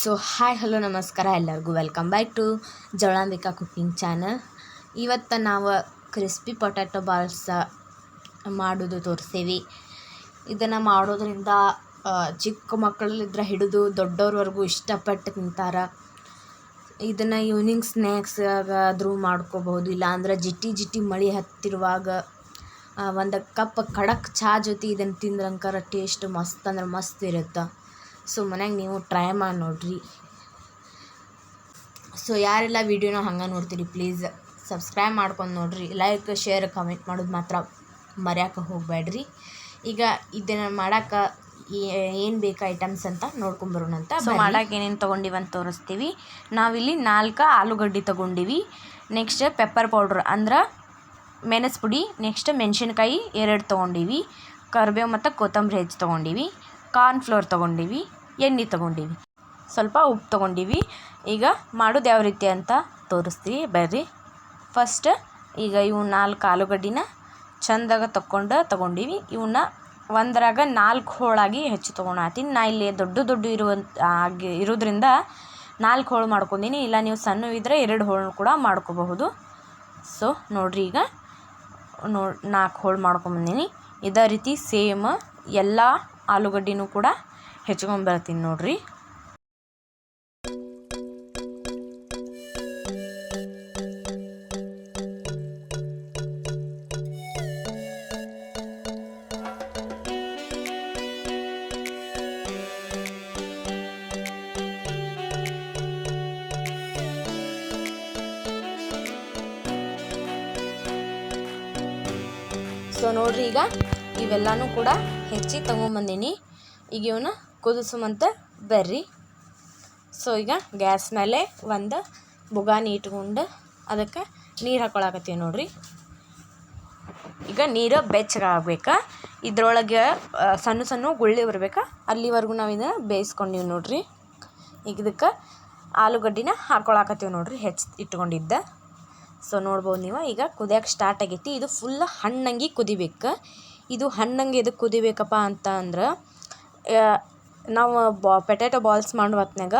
So hi hello ನಮಸ್ಕಾರ ಎಲ್ಲರಿಗೂ welcome back to Javalambika cooking channel. ಇವತ್ತು ನಾವು ಕ್ರಿಸ್ಪಿ ಪೊಟ್ಯಾಟೊ ಬಾಲ್ಸ್ ಮಾಡೋದು ತೋರಿಸ್ತೀವಿ. ಇದನ್ನು ಮಾಡೋದ್ರಿಂದ ಚಿಕ್ಕ ಮಕ್ಕಳಲ್ಲಿದ್ದರೆ ಹಿಡಿದು ದೊಡ್ಡವ್ರವರೆಗೂ ಇಷ್ಟಪಟ್ಟು ತಿಂತಾರೆ. ಇದನ್ನು ಈವ್ನಿಂಗ್ ಸ್ನ್ಯಾಕ್ಸಾಗಾದರೂ ಮಾಡ್ಕೋಬಹುದು, ಇಲ್ಲಾಂದ್ರೆ ಜಿಟ್ಟಿ ಮಳೆ ಹತ್ತಿರುವಾಗ ಒಂದು ಕಪ್ ಖಡಕ್ ಚಹಾ ಜೊತೆ ಇದನ್ನು ತಿಂದ್ರಂಕರ ಟೇಸ್ಟ್ ಮಸ್ತ್ ಅಂದ್ರೆ ಮಸ್ತ್ ಇರುತ್ತೆ. ಸೊ ಮನ್ಯಾಗ ನೀವು ಟ್ರೈ ಮಾಡಿ ನೋಡಿರಿ. ಸೊ ಯಾರೆಲ್ಲ ವೀಡಿಯೋನ ಹಂಗೆ ನೋಡ್ತೀರಿ ಪ್ಲೀಸ್ ಸಬ್ಸ್ಕ್ರೈಬ್ ಮಾಡ್ಕೊಂಡು ನೋಡಿರಿ. ಲೈಕ್ ಶೇರ್ ಕಮೆಂಟ್ ಮಾಡೋದು ಮಾತ್ರ ಮರ್ಯಾಕೆ ಹೋಗಬೇಡ್ರಿ. ಈಗ ಇದನ್ನು ಮಾಡೋಕೆ ಏನು ಬೇಕು ಐಟಮ್ಸ್ ಅಂತ ನೋಡ್ಕೊಂಬರೋಣ ಅಂತ. ಸೊ ಮಾಡೋಕೆ ಏನೇನು ತೊಗೊಂಡಿವಿ ಅಂತ ತೋರಿಸ್ತೀವಿ. ನಾವಿಲ್ಲಿ 4 ಆಲೂಗಡ್ಡೆ ತೊಗೊಂಡಿವಿ. ನೆಕ್ಸ್ಟ್ ಪೆಪ್ಪರ್ ಪೌಡ್ರ್ ಅಂದ್ರೆ ಮೆಣಸು ಪುಡಿ. ನೆಕ್ಸ್ಟ್ ಮೆಣಸಿನ್ಕಾಯಿ 2 ತೊಗೊಂಡಿವಿ. ಕರಿಬೇವು ಮತ್ತು ಕೊತ್ತಂಬರಿ ಹೆಚ್ಚು ತೊಗೊಂಡಿವಿ. ಕಾರ್ನ್ಫ್ಲೋರ್ ತೊಗೊಂಡಿವಿ. ಎಣ್ಣೆ ತೊಗೊಂಡಿವಿ. ಸ್ವಲ್ಪ ಉಪ್ಪು ತೊಗೊಂಡಿವಿ. ಈಗ ಮಾಡೋದು ಯಾವ ರೀತಿ ಅಂತ ತೋರಿಸ್ತೀವಿ ಬರ್ರಿ. ಫಸ್ಟ್ ಈಗ ಇವು 4 ಆಲೂಗಡ್ಡಿನ ಚೆಂದಾಗ ತೊಗೊಂಡಿವಿ. ಇವನ್ನ ಒಂದರಾಗ 4 ಹೋಳಾಗಿ ಹೆಚ್ಚು ತೊಗೊಳತ್ತೀನಿ. ನಾ ಇಲ್ಲಿ ದೊಡ್ಡ ಇರೋದ್ರಿಂದ 4 ಹೋಳು ಮಾಡ್ಕೊಂಡೀನಿ. ಇಲ್ಲ ನೀವು ಸಣ್ಣ ಇದ್ದರೆ 2 ಹೋಳು ಕೂಡ ಮಾಡ್ಕೋಬಹುದು. ಸೊ ನೋಡಿರಿ, ಈಗ 4 ಹೋಳು ಮಾಡ್ಕೊಂಬಂದೀನಿ. ಇದೇ ರೀತಿ ಸೇಮ್ ಎಲ್ಲ ಆಲೂಗಡ್ಡಿನೂ ಕೂಡ ಹೆಚ್ಕೊಂಬರ್ತೀನಿ ನೋಡಿರಿ. ಸೊ ನೋಡಿರಿ, ಈಗ ಇವೆಲ್ಲನೂ ಕೂಡ ಹೆಚ್ಚಿ ತೊಗೊಂಬಂದೀನಿ. ಈಗ ಇವನ್ನ ಕುದಿಸುವಂತ ಬರ್ರಿ. ಸೊ ಈಗ ಗ್ಯಾಸ್ ಮೇಲೆ ಒಂದು ಬುಗಾನಿ ಇಟ್ಕೊಂಡು ಅದಕ್ಕೆ ನೀರು ಹಾಕ್ಕೊಳಕತ್ತೀವಿ ನೋಡಿರಿ. ಈಗ ನೀರು ಬೆಚ್ಚಗಾಗಬೇಕು. ಇದ್ರೊಳಗೆ ಸಣ್ಣ ಗುಳ್ಳಿ ಬರ್ಬೇಕು, ಅಲ್ಲಿವರೆಗೂ ನಾವು ಇದನ್ನು ಬೇಯಿಸ್ಕೊಂಡೀವಿ ನೋಡಿರಿ. ಈಗ ಇದಕ್ಕೆ ಆಲೂಗಡ್ಡಿನ ಹಾಕ್ಕೊಳಕತ್ತೀವಿ ನೋಡಿರಿ, ಇಟ್ಕೊಂಡಿದ್ದ. ಸೊ ನೋಡ್ಬೋದು ನೀವು, ಈಗ ಕುದಿಯೋಕೆ ಸ್ಟಾರ್ಟ್ ಆಗೈತಿ. ಇದು ಫುಲ್ ಹಣ್ಣಂಗೆ ಕುದಿಬೇಕು. ಇದು ಹಣ್ಣಂಗೆ ಎದಕ್ಕೆ ಕುದಿಬೇಕಪ್ಪ ಅಂತ ಅಂದ್ರೆ, ನಾವು ಪೊಟ್ಯಾಟೊ ಬಾಲ್ಸ್ ಮಾಡೋ ಹೊತ್ನಾಗ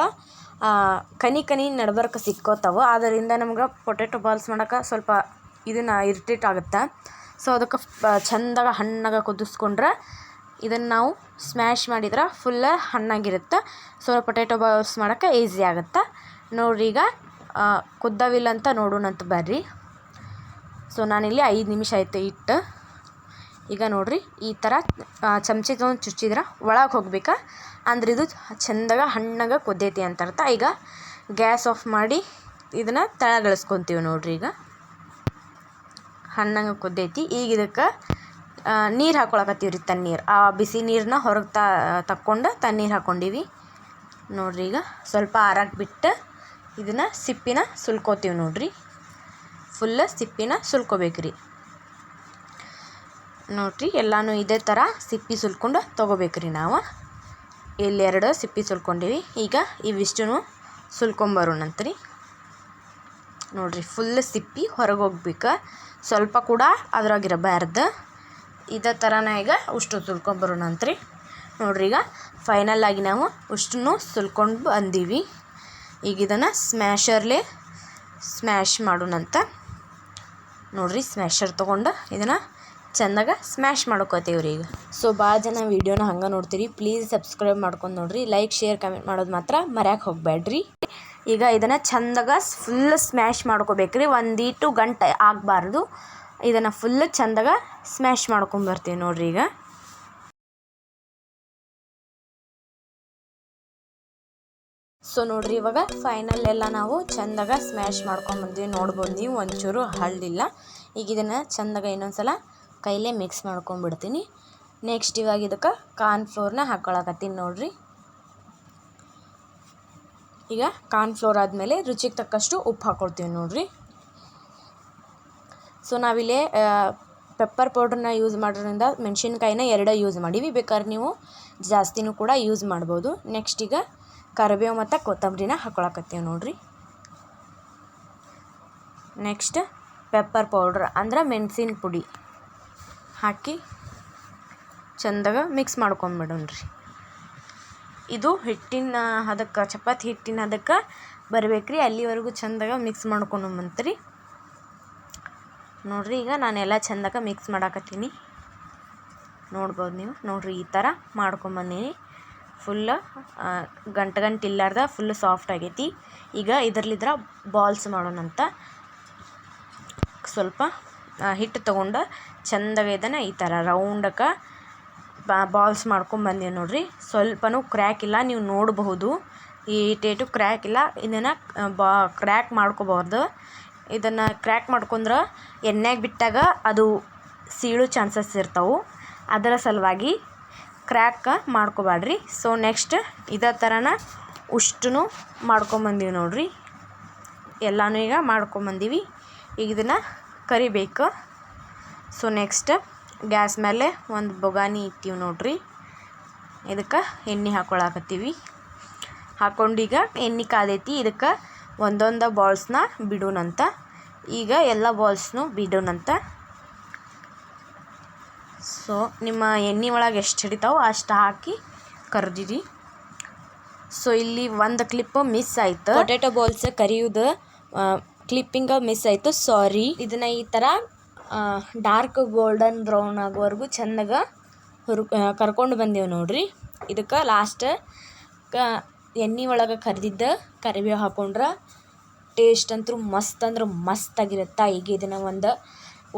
ಕನಿ ನಡ್ಬರ್ಕ ಸಿಕ್ಕೋತಾವೆ. ಆದ್ದರಿಂದ ನಮ್ಗೆ ಪೊಟ್ಯಾಟೊ ಬಾಲ್ಸ್ ಮಾಡೋಕೆ ಸ್ವಲ್ಪ ಇದನ್ನು ಇರಿಟೇಟ್ ಆಗುತ್ತೆ. ಸೊ ಅದಕ್ಕೆ ಚೆಂದಾಗ ಹಣ್ಣಾಗ ಕುದಿಸ್ಕೊಂಡ್ರೆ ಇದನ್ನು ನಾವು ಸ್ಮ್ಯಾಶ್ ಮಾಡಿದ್ರೆ ಫುಲ್ ಹಣ್ಣಾಗಿರುತ್ತೆ. ಸೊ ಪೊಟ್ಯಾಟೊ ಬಾಲ್ಸ್ ಮಾಡೋಕ್ಕೆ ಈಸಿ ಆಗುತ್ತೆ ನೋಡಿರಿ. ಈಗ ಕುದ್ದವಿಲ್ಲ ಅಂತ ನೋಡೋಣಂತ ಬರ್ರಿ. ಸೊ ನಾನಿಲ್ಲಿ 5 ನಿಮಿಷ ಆಯ್ತು ಇಟ್ಟು. ಈಗ ನೋಡಿರಿ, ಈ ಥರ ಚಮಚಿ ತೊಗೊಂಡು ಚುಚ್ಚಿದ್ರೆ ಒಳಗೆ ಹೋಗ್ಬೇಕು. ಅಂದ್ರೆ ಇದು ಚೆಂದಾಗ ಹಣ್ಣಾಗ ಕುದ್ದೈತಿ ಅಂತ ಅರ್ಥ. ಈಗ ಗ್ಯಾಸ್ ಆಫ್ ಮಾಡಿ ಇದನ್ನು ತೆಳಗಿಳಿಸ್ಕೊತೀವಿ ನೋಡಿರಿ. ಈಗ ಹಣ್ಣಾಗ ಕುದ್ದೈತಿ. ಈಗ ಇದಕ್ಕೆ ನೀರು ಹಾಕ್ಕೊಳಕತ್ತೀವಿ ರೀ, ತಣ್ಣೀರು. ಆ ಬಿಸಿ ನೀರನ್ನ ಹೊರಗೆ ತಕ್ಕೊಂಡು ತಣ್ಣೀರು ಹಾಕ್ಕೊಂಡಿವಿ ನೋಡಿರಿ. ಈಗ ಸ್ವಲ್ಪ ಆರಾಕ್ ಬಿಟ್ಟು ಇದನ್ನು ಸಿಪ್ಪಿನ ಸುಲ್ಕೋತೀವಿ ನೋಡಿರಿ. ಫುಲ್ ಸಿಪ್ಪಿನ ಸುಲ್ಕೋಬೇಕ್ರಿ ನೋಡಿರಿ. ಎಲ್ಲನೂ ಇದೇ ಥರ ಸಿಪ್ಪಿ ಸುಲ್ಕೊಂಡು ತೊಗೋಬೇಕ್ರಿ ನಾವು. ಇಲ್ಲಿ 2 ಸಿಪ್ಪಿ ಸುಲ್ಕೊಂಡಿವಿ. ಈಗ ಇವಿಷ್ಟೂ ಸುಲ್ಕೊಂಬರೋಣಂತ್ರಿ ನೋಡಿರಿ. ಫುಲ್ ಸಿಪ್ಪಿ ಹೊರಗೆ ಹೋಗ್ಬೇಕು, ಸ್ವಲ್ಪ ಕೂಡ ಅದ್ರಾಗಿರಬಾರ್ದು. ಇದೇ ಥರನ ಈಗ ಉಷ್ಟು ಸುಲ್ಕೊಂಬರೋಣಂತ್ರಿ ನೋಡಿರಿ. ಈಗ ಫೈನಲ್ಲಾಗಿ ನಾವು ಉಷ್ಟನ್ನು ಸುಲ್ಕೊಂಡು ಬಂದೀವಿ. ಈಗ ಇದನ್ನು ಸ್ಮ್ಯಾಶರ್ಲೆ ಸ್ಮ್ಯಾಶ್ ಮಾಡೋಣಂತ ನೋಡಿರಿ. ಸ್ಮ್ಯಾಶರ್ ತೊಗೊಂಡು ಇದನ್ನು ಚೆಂದಾಗ ಸ್ಮ್ಯಾಶ್ ಮಾಡ್ಕೋತೀವಿ ರೀ. ಈಗ ಸೊ ಭಾಳ ಜನ ವೀಡಿಯೋನ ಹಂಗೆ ನೋಡ್ತೀರಿ, ಪ್ಲೀಸ್ ಸಬ್ಸ್ಕ್ರೈಬ್ ಮಾಡ್ಕೊಂಡು ನೋಡಿರಿ. ಲೈಕ್ ಶೇರ್ ಕಮೆಂಟ್ ಮಾಡೋದು ಮಾತ್ರ ಮರ್ಯಾಕೆ ಹೋಗಬೇಡ್ರಿ. ಈಗ ಇದನ್ನು ಚೆಂದಾಗ ಫುಲ್ ಸ್ಮ್ಯಾಶ್ ಮಾಡ್ಕೋಬೇಕ್ರಿ. 1 ಗಂಟೆ ಆಗಬಾರ್ದು. ಇದನ್ನು ಫುಲ್ ಚೆಂದಾಗ ಸ್ಮ್ಯಾಶ್ ಮಾಡ್ಕೊಂಬರ್ತೀವಿ ನೋಡಿರಿ. ಈಗ ಸೊ ನೋಡಿರಿ, ಇವಾಗ ಫೈನಲ್ ಎಲ್ಲ ನಾವು ಚೆಂದಾಗ ಸ್ಮ್ಯಾಶ್ ಮಾಡ್ಕೊಂಬಂದ್ವಿ. ನೋಡ್ಬೋದು ನೀವು, ಒಂಚೂರು ಹಳ್ಳಿಲ್ಲ. ಈಗ ಇದನ್ನು ಚೆಂದಾಗ ಇನ್ನೊಂದ್ಸಲ ಕೈಲೇ ಮಿಕ್ಸ್ ಮಾಡ್ಕೊಂಬಿಡ್ತೀನಿ. ನೆಕ್ಸ್ಟ್ ಇವಾಗ ಇದಕ್ಕೆ ಕಾರ್ನ್ಫ್ಲೋರ್ನ ಹಾಕ್ಕೊಳಕತ್ತೀನಿ ನೋಡಿರಿ. ಈಗ ಕಾರ್ನ್ಫ್ಲೋರ್ ಆದಮೇಲೆ ರುಚಿಗೆ ತಕ್ಕಷ್ಟು ಉಪ್ಪು ಹಾಕ್ಕೊಳ್ತೀವಿ ನೋಡಿರಿ. ಸೊ ನಾವಿಲ್ಲೇ ಪೆಪ್ಪರ್ ಪೌಡ್ರನ್ನ ಯೂಸ್ ಮಾಡೋದ್ರಿಂದ ಮೆಣಸಿನ್ಕಾಯಿನ 2 ಯೂಸ್ ಮಾಡೀವಿ. ಬೇಕಾದ್ರೆ ನೀವು ಜಾಸ್ತಿನೂ ಕೂಡ ಯೂಸ್ ಮಾಡ್ಬೋದು. ನೆಕ್ಸ್ಟ್ ಈಗ ಕರಿಬೇವು ಮತ್ತು ಕೊತ್ತಂಬರಿನ ಹಾಕ್ಕೊಳಕತ್ತೀವಿ ನೋಡಿರಿ. ನೆಕ್ಸ್ಟ್ ಪೆಪ್ಪರ್ ಪೌಡ್ರ್ ಅಂದ್ರೆ ಮೆಣಸಿನ ಪುಡಿ ಹಾಕಿ ಚೆಂದಾಗ ಮಿಕ್ಸ್ ಮಾಡ್ಕೊಂಬಿಡೋಣ್ರಿ. ಇದು ಹಿಟ್ಟಿನ ಹದಕ್ಕೆ ಚಪಾತಿ ಹಿಟ್ಟಿನ ಹದಕ್ಕೆ ಬರಬೇಕ್ರಿ. ಅಲ್ಲಿವರೆಗೂ ಚಂದಾಗ ಮಿಕ್ಸ್ ಮಾಡ್ಕೊಂಬಂತ್ರಿ. ನೋಡಿರಿ ಈಗ ನಾನೆಲ್ಲ ಚಂದಾಗ ಮಿಕ್ಸ್ ಮಾಡಾಕತ್ತೀನಿ. ನೋಡ್ಬೋದು ನೀವು. ನೋಡಿರಿ ಈ ಥರ ಮಾಡ್ಕೊಂಬಂದೀನಿ. ಫುಲ್ಲ ಗಂಟು ಇಲ್ಲಾರ್ದ ಫುಲ್ ಸಾಫ್ಟ್ ಆಗೈತಿ. ಈಗ ಇದರಲ್ಲಿದ್ರ ಬಾಲ್ಸ್ ಮಾಡೋಣಂತ. ಸ್ವಲ್ಪ ಹಿಟ್ಟು ತೊಗೊಂಡು ಚಂದಾಗ ಇದನ್ನು ಈ ಥರ ರೌಂಡಕ್ಕೆ ಬಾಲ್ಸ್ ಮಾಡ್ಕೊಂಬಂದೀವಿ ನೋಡಿರಿ. ಸ್ವಲ್ಪನೂ ಕ್ರ್ಯಾಕ್ ಇಲ್ಲ, ನೀವು ನೋಡಬಹುದು. ಈ ಟೇಟು ಕ್ರ್ಯಾಕ್ ಇಲ್ಲ. ಇದನ್ನು ಕ್ರ್ಯಾಕ್ ಮಾಡ್ಕೋಬಾರ್ದು. ಇದನ್ನು ಕ್ರ್ಯಾಕ್ ಮಾಡ್ಕೊಂಡ್ರೆ ಎಣ್ಣೆಗೆ ಬಿಟ್ಟಾಗ ಅದು ಸೀಳೋ ಚಾನ್ಸಸ್ ಇರ್ತಾವೆ. ಅದರ ಸಲುವಾಗಿ ಕ್ರ್ಯಾಕ್ ಮಾಡ್ಕೋಬೇಡ್ರಿ. ಸೊ ನೆಕ್ಸ್ಟ್ ಇದೇ ಥರನ ಉಷ್ಟೂ ಮಾಡ್ಕೊಂಬಂದೀವಿ ನೋಡಿರಿ. ಎಲ್ಲನೂ ಈಗ ಮಾಡ್ಕೊಂಬಂದೀವಿ. ಈಗ ಇದನ್ನು ಕರಿಬೇಕು. ಸೊ ನೆಕ್ಸ್ಟ್ ಗ್ಯಾಸ್ ಮೇಲೆ ಒಂದು ಬೊಗಾನಿ ಇಟ್ಟಿವಿ ನೋಡಿರಿ. ಇದಕ್ಕೆ ಎಣ್ಣೆ ಹಾಕ್ಕೊಳಕತ್ತೀವಿ. ಹಾಕ್ಕೊಂಡೀಗ ಎಣ್ಣೆ ಕಾದೈತಿ. ಇದಕ್ಕೆ ಒಂದೊಂದು ಬಾಲ್ಸ್ನ ಬಿಡೋಣಂತ. ಈಗ ಎಲ್ಲ ಬಾಲ್ಸ್ನು ಬಿಡೋಣಂತ. ಸೊ ನಿಮ್ಮ ಎಣ್ಣೆ ಒಳಗೆ ಎಷ್ಟು ಹಿಡಿತಾವೋ ಅಷ್ಟು ಹಾಕಿ ಕರ್ದಿರಿ. ಸೊ ಇಲ್ಲಿ ಒಂದು ಕ್ಲಿಪ್ ಮಿಸ್ ಆಯಿತು. ಪೊಟ್ಯಾಟೊ ಬಾಲ್ಸ್ ಕರಿಯೋದು ಕ್ಲಿಪ್ಪಿಂಗ ಮಿಸ್ ಆಯಿತು, ಸಾರಿ. ಇದನ್ನು ಈ ಥರ ಡಾರ್ಕ್ ಗೋಲ್ಡನ್ ಬ್ರೌನ್ ಆಗೋವರೆಗೂ ಚೆಂದಾಗ ಕರ್ಕೊಂಡು ಬಂದೀವಿ ನೋಡಿರಿ. ಇದಕ್ಕೆ ಲಾಸ್ಟ್ ಎಣ್ಣೆ ಒಳಗೆ ಕರಿದಿದ್ದ ಕರಿಬೇವು ಹಾಕೊಂಡ್ರೆ ಟೇಸ್ಟ್ ಅಂತೂ ಮಸ್ತ್ ಅಂದ್ರೆ ಮಸ್ತ್ ಆಗಿರುತ್ತೆ. ಈಗ ಇದನ್ನು ಒಂದು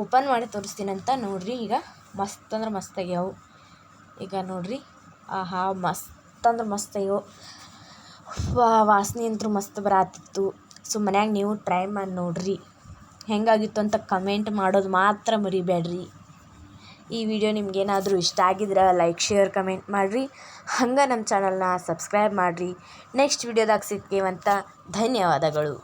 ಓಪನ್ ಮಾಡಿ ತೋರಿಸ್ತೀನಂತ ನೋಡಿರಿ. ಈಗ ಮಸ್ತ್ ಅಂದ್ರೆ ಮಸ್ತ್ ಆಗ್ಯಾವು. ಈಗ ನೋಡಿರಿ, ಆಹಾ ಮಸ್ತ್ ಅಂದ್ರೆ ಮಸ್ತ್ ಆಗ್ಯಾವು. ವಾಸನೆ ಅಂತೂ ಮಸ್ತ್ ಬರತ್ತಿತ್ತು. ಸೊ ಮನ್ಯಾಗ ನೀವು ಟ್ರೈ ಮಾಡಿ ನೋಡಿರಿ. ಹೆಂಗಾಗಿತ್ತು ಅಂತ ಕಮೆಂಟ್ ಮಾಡೋದು ಮಾತ್ರ ಮರಿಬೇಡ್ರಿ. ಈ ವಿಡಿಯೋ ನಿಮ್ಗೇನಾದರೂ ಇಷ್ಟ ಆಗಿದ್ರೆ ಲೈಕ್, ಶೇರ್, ಕಮೆಂಟ್ ಮಾಡಿರಿ. ಹಂಗೆ ನಮ್ಮ ಚಾನಲ್ನ ಸಬ್ಸ್ಕ್ರೈಬ್ ಮಾಡಿರಿ. ನೆಕ್ಸ್ಟ್ ವಿಡಿಯೋದಾಗ ಸಿಗ್ತೀವಂತ. ಧನ್ಯವಾದಗಳು.